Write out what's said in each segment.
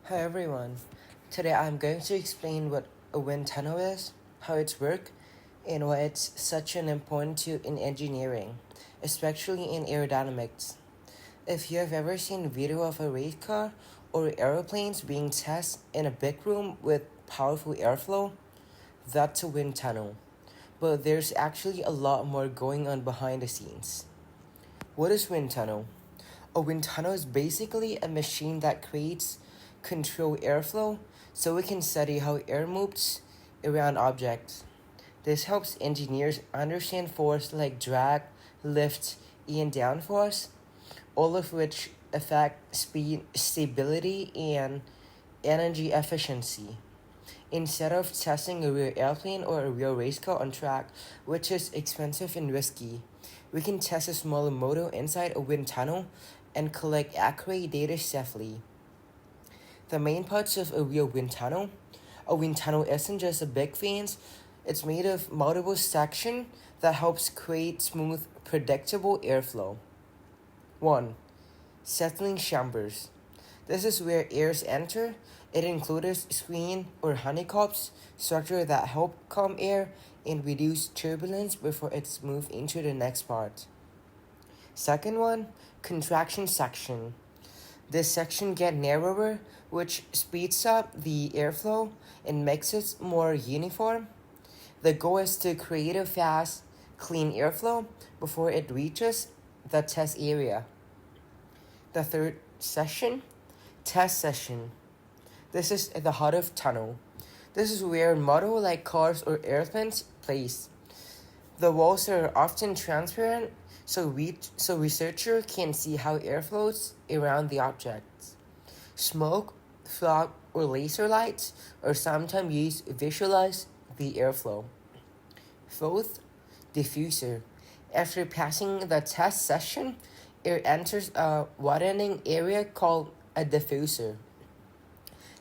Hi everyone. Today I'm going to explain what a wind tunnel is, how it's work, and why it's such an important tool in engineering, especially in aerodynamics. If you have ever seen a video of a race car or aeroplanes being tested in a big room with powerful airflow, that's a wind tunnel. But there's actually a lot more going on behind the scenes. What is wind tunnel? A wind tunnel is basically a machine that creates control airflow so we can study how air moves around objects. This helps engineers understand force like drag, lift, and downforce, all of which affect speed, stability, and energy efficiency. Instead of testing a real airplane or a real race car on track, which is expensive and risky, we can test a smaller motor inside a wind tunnel and collect accurate data safely. The main parts of a real wind tunnel. A wind tunnel isn't just a big fence, it's made of multiple sections that helps create smooth, predictable airflow. 1. Settling chambers. This is where airs enter. It includes screen or honeycombs structure that help calm air and reduce turbulence before it's moved into the next part. Second one, contraction section. This section gets narrower, which speeds up the airflow and makes it more uniform. The goal is to create a fast, clean airflow before it reaches the test area. The third section, test section. This is the heart of tunnel. This is where model like cars or airplanes place. The walls are often transparent, so researcher can see how air flows around the objects. Smoke, fog, or laser lights are sometimes used to visualize the airflow. Fourth, diffuser. After passing the test session, air enters a widening area called a diffuser.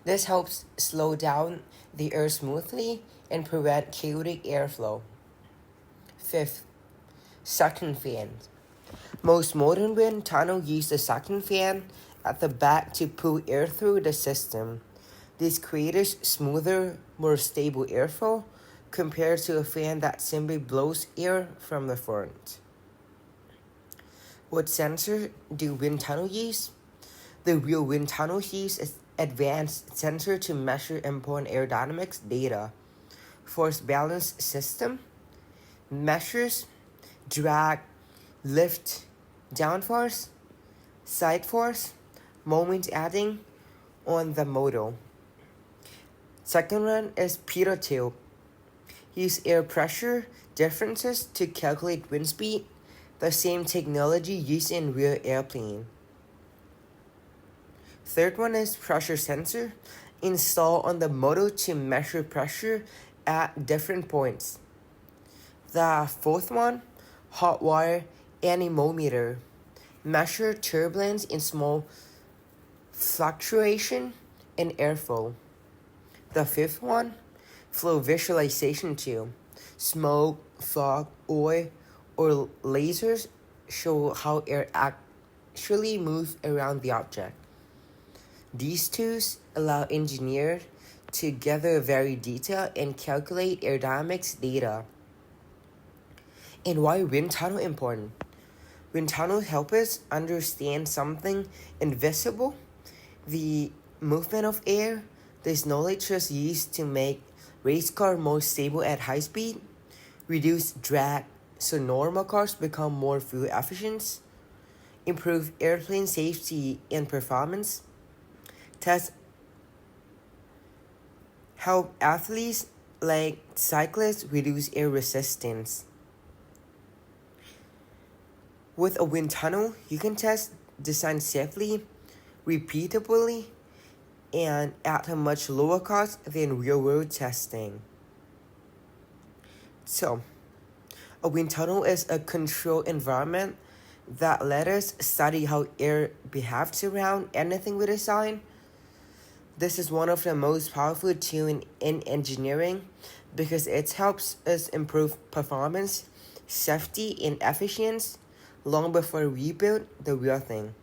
This helps slow down the air smoothly and prevent chaotic airflow. Fifth, suction fan. Most modern wind tunnels use a suction fan at the back to pull air through the system. This creates smoother, more stable airflow compared to a fan that simply blows air from the front. What sensor do wind tunnels use? The real wind tunnels use advanced sensor to measure important aerodynamics data. Force balance system measures drag, lift, downforce, side force, moment adding on the motor. Second one is pitot. Use air pressure differences to calculate wind speed, the same technology used in real airplane. Third one is pressure sensor, installed on the motor to measure pressure at different points. The fourth one, hot wire anemometer, measure turbulence in small fluctuation in airflow. The fifth one, flow visualization tool, smoke, fog, oil, or lasers show how air actually moves around the object. These tools allow engineers to gather very detailed and calculate aerodynamics data. And why wind tunnel important? Wind tunnel help us understand something invisible, the movement of air. This knowledge is used to make race car more stable at high speed, reduce drag so normal cars become more fuel efficient, improve airplane safety and performance, test help athletes like cyclists reduce air resistance. With a wind tunnel, you can test design safely, repeatably, and at a much lower cost than real-world testing. So, a wind tunnel is a controlled environment that let us study how air behaves around anything we design. This is one of the most powerful tools in engineering because it helps us improve performance, safety, and efficiency long before we build the real thing.